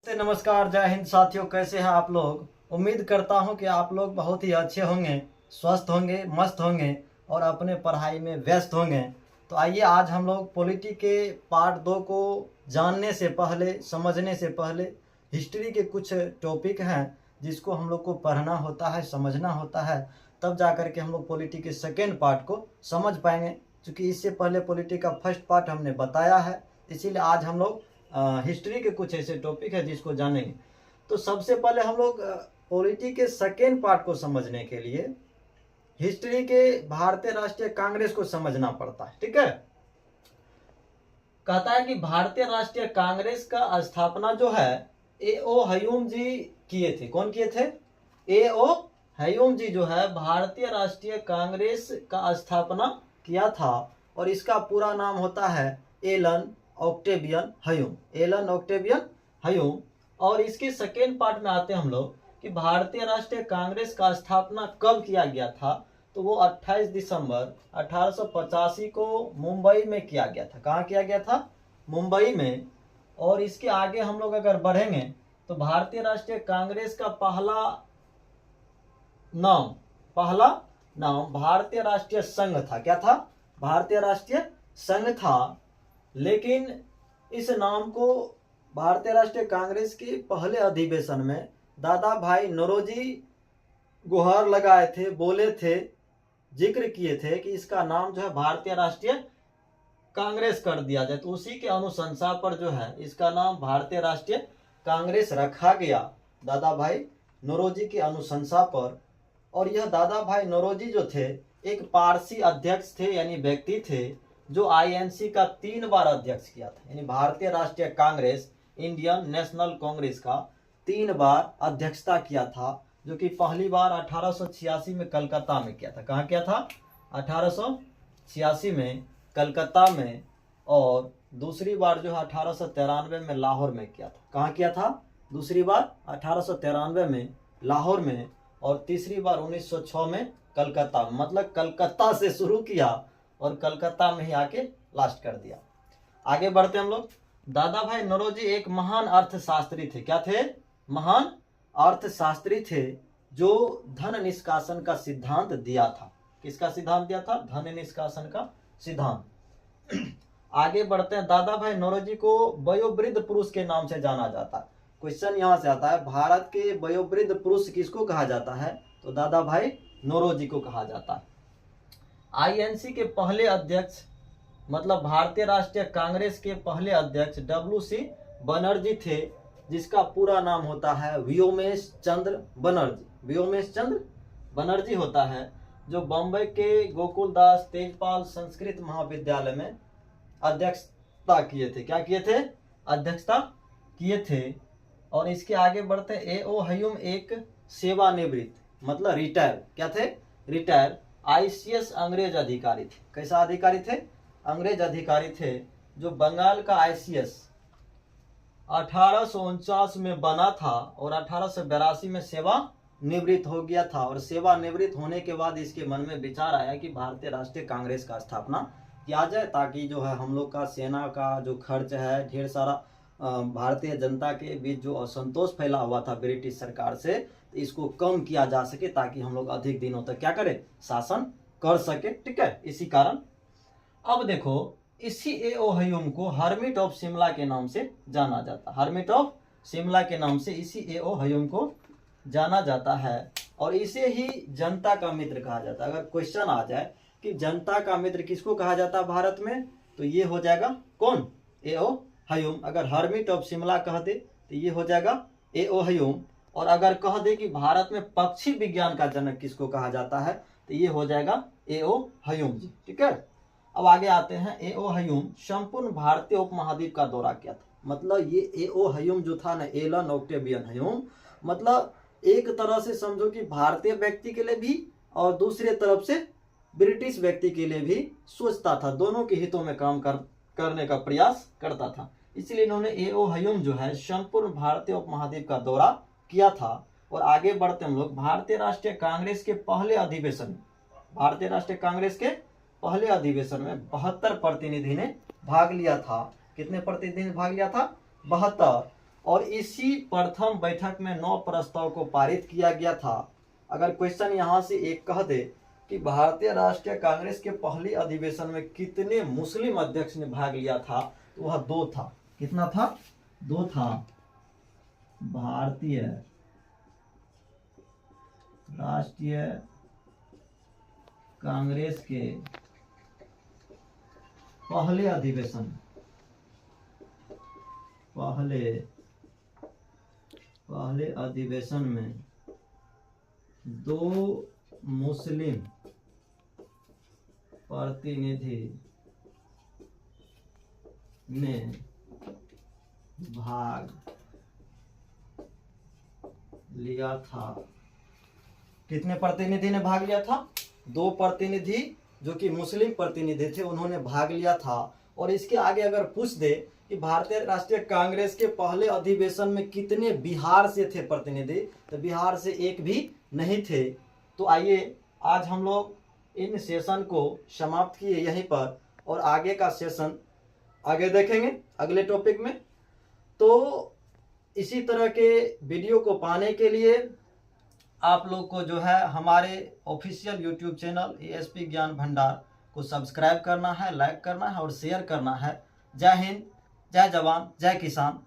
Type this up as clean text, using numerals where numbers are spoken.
नमस्कार, जय हिंद साथियों। कैसे हैं आप लोग। उम्मीद करता हूं कि आप लोग बहुत ही अच्छे होंगे, स्वस्थ होंगे, मस्त होंगे और अपने पढ़ाई में व्यस्त होंगे। तो आइए आज हम लोग पॉलिटी के पार्ट 2 को जानने से पहले, समझने से पहले हिस्ट्री के कुछ टॉपिक हैं जिसको हम लोग को पढ़ना होता है, समझना होता है, तब जा कर के हम लोग पॉलिटी के सेकेंड पार्ट को समझ पाएंगे। क्योंकि इससे पहले पॉलिटी का फर्स्ट पार्ट हमने बताया है, इसीलिए आज हम लोग हिस्ट्री के कुछ ऐसे टॉपिक है जिसको जानेंगे। तो सबसे पहले हम लोग पॉलिटी के सेकेंड पार्ट को समझने के लिए हिस्ट्री के भारतीय राष्ट्रीय कांग्रेस को समझना पड़ता है। ठीक है, कहता है कि भारतीय राष्ट्रीय कांग्रेस का स्थापना जो है ए.ओ. हयूम जी किए थे। कौन किए थे? ए.ओ. हयूम जी जो है भारतीय राष्ट्रीय कांग्रेस का स्थापना किया था और इसका पूरा नाम होता है Allan Octavian Hume. Allan Octavian Hume. और इसके सेकेंड पार्ट में आते हैं हम लोग कि भारतीय राष्ट्रीय कांग्रेस का स्थापना कब किया गया था। तो वो 28 दिसंबर 1885 को मुंबई में किया गया था। कहाँ किया गया था? मुंबई में। और इसके आगे हम लोग अगर बढ़ेंगे तो भारतीय राष्ट्रीय कांग्रेस का पहला नाम भारतीय राष्ट्रीय संघ था। क्या था? भारतीय राष्ट्रीय संघ था। लेकिन इस नाम को भारतीय राष्ट्रीय कांग्रेस के पहले अधिवेशन में दादा भाई नौरोजी गुहार लगाए थे, बोले थे, जिक्र किए थे कि इसका नाम जो है भारतीय राष्ट्रीय कांग्रेस कर दिया जाए। तो उसी के अनुशंसा पर जो है इसका नाम भारतीय राष्ट्रीय कांग्रेस रखा गया, दादा भाई नौरोजी की अनुशंसा पर। और यह दादा भाई नौरोजी जो थे एक पारसी अध्यक्ष थे, यानी व्यक्ति थे जो आईएनसी का 3 बार अध्यक्ष किया था। यानी भारतीय राष्ट्रीय कांग्रेस, इंडियन नेशनल कांग्रेस का 3 बार अध्यक्षता किया था, जो कि पहली बार 1886 में कलकत्ता में किया था। कहाँ किया था? 1886 में कलकत्ता में। और दूसरी बार जो है 1893 में लाहौर में किया था। कहाँ किया था? दूसरी बार 1893 में लाहौर में और तीसरी बार 1906 में कलकत्ता में। मतलब कलकत्ता से शुरू किया और कलकत्ता में ही आके लास्ट कर दिया। आगे बढ़ते हम लोग। दादा भाई नौरोजी एक महान अर्थशास्त्री थे। क्या थे? महान अर्थशास्त्री थे जो धन निष्कासन का सिद्धांत दिया था। किसका सिद्धांत दिया था? धन निष्कासन का सिद्धांत। आगे बढ़ते हैं। दादा भाई नौरोजी को वयोवृद्ध पुरुष के नाम से जाना जाता है। क्वेश्चन यहाँ से आता है, भारत के वयोवृद्ध पुरुष किसको कहा जाता है? तो दादा भाई नौरोजी को कहा जाता है। आईएनसी के पहले अध्यक्ष, मतलब भारतीय राष्ट्रीय कांग्रेस के पहले अध्यक्ष WC बनर्जी थे, जिसका पूरा नाम होता है व्योमेश चंद्र बनर्जी। व्योमेश चंद्र बनर्जी होता है, जो बम्बई के गोकुलदास तेजपाल संस्कृत महाविद्यालय में अध्यक्षता किए थे। क्या किए थे? अध्यक्षता किए थे। और इसके आगे बढ़ते ए.ओ. हयूम एक सेवानिवृत्त, मतलब रिटायर, क्या थे? रिटायर आईसीएस अंग्रेज अधिकारी थे। कैसा अधिकारी थे? अंग्रेज अधिकारी थे, जो बंगाल का आईसीएस 1849 में बना था और 1882 में सेवा निवृत्त हो गया था। और सेवा निवृत्त होने के बाद इसके मन में विचार आया कि भारतीय राष्ट्रीय कांग्रेस का स्थापना किया जाए, ताकि जो है हम लोग का सेना का जो खर्च है, ढेर सारा भारतीय जनता के बीच जो असंतोष फैला हुआ था ब्रिटिश सरकार से, तो इसको कम किया जा सके, ताकि हम लोग अधिक दिनों तक क्या करें? शासन कर सके। ठीक है, इसी कारण अब देखो, इसी ए.ओ. हयूम को हर्मिट ऑफ शिमला के नाम से जाना जाता है। हर्मिट ऑफ शिमला के नाम से इसी ए.ओ. हयूम को जाना जाता है और इसे ही जनता का मित्र कहा जाता है। अगर क्वेश्चन आ जाए कि जनता का मित्र किसको कहा जाता है भारत में, तो ये हो जाएगा कौन? ए.ओ. हयूम। अगर हर्मिट ऑफ शिमला कह दे तो ये हो जाएगा ए.ओ. हयूम। और अगर कह दे कि भारत में पक्षी विज्ञान का जनक किसको कहा जाता है, तो ये हो जाएगा ए.ओ. हयूम जी। ठीक है, अब आगे आते हैं। ए.ओ. हयूम संपूर्ण भारतीय उपमहाद्वीप का दौरा किया था। मतलब ये ए.ओ. हयूम जो था ना, एलन ऑक्टेवियन हयूम, मतलब एक तरह से समझो कि भारतीय व्यक्ति के लिए भी और दूसरे तरफ से ब्रिटिश व्यक्ति के लिए भी सोचता था, दोनों के हितों में काम करने का प्रयास करता था। इसलिए इन्होंने ए.ओ. हयूम जो है संपूर्ण भारतीय उपमहाद्वीप का दौरा किया था। और आगे बढ़ते हम लोग। भारतीय राष्ट्रीय कांग्रेस के पहले अधिवेशन में, भारतीय राष्ट्रीय कांग्रेस के पहले अधिवेशन में 72 प्रतिनिधि ने भाग लिया था। कितने प्रतिनिधि ने भाग लिया था? 72। और इसी प्रथम बैठक में 9 प्रस्ताव को पारित किया गया था। अगर क्वेश्चन यहाँ से एक कह दे कि भारतीय राष्ट्रीय कांग्रेस के पहले अधिवेशन में कितने मुस्लिम अध्यक्ष ने भाग लिया था, तो वह 2 था। कितना था? 2 था। भारतीय राष्ट्रीय कांग्रेस के पहले अधिवेशन में 2 मुस्लिम प्रतिनिधि ने भाग लिया था। कितने प्रतिनिधि ने भाग लिया था? 2 प्रतिनिधि जो कि मुस्लिम प्रतिनिधि थे, उन्होंने भाग लिया था। और इसके आगे अगर पूछ दे कि भारतीय राष्ट्रीय कांग्रेस के पहले अधिवेशन में कितने बिहार से थे प्रतिनिधि, तो बिहार से एक भी नहीं थे। तो आइए आज हम लोग इन सेशन को समाप्त किए यहीं पर, और आगे का सेशन आगे देखेंगे अगले टॉपिक में। तो इसी तरह के वीडियो को पाने के लिए आप लोग को जो है हमारे ऑफिशियल यूट्यूब चैनल एएसपी ज्ञान भंडार को सब्सक्राइब करना है, लाइक करना है और शेयर करना है। जय हिंद, जय जवान, जय किसान।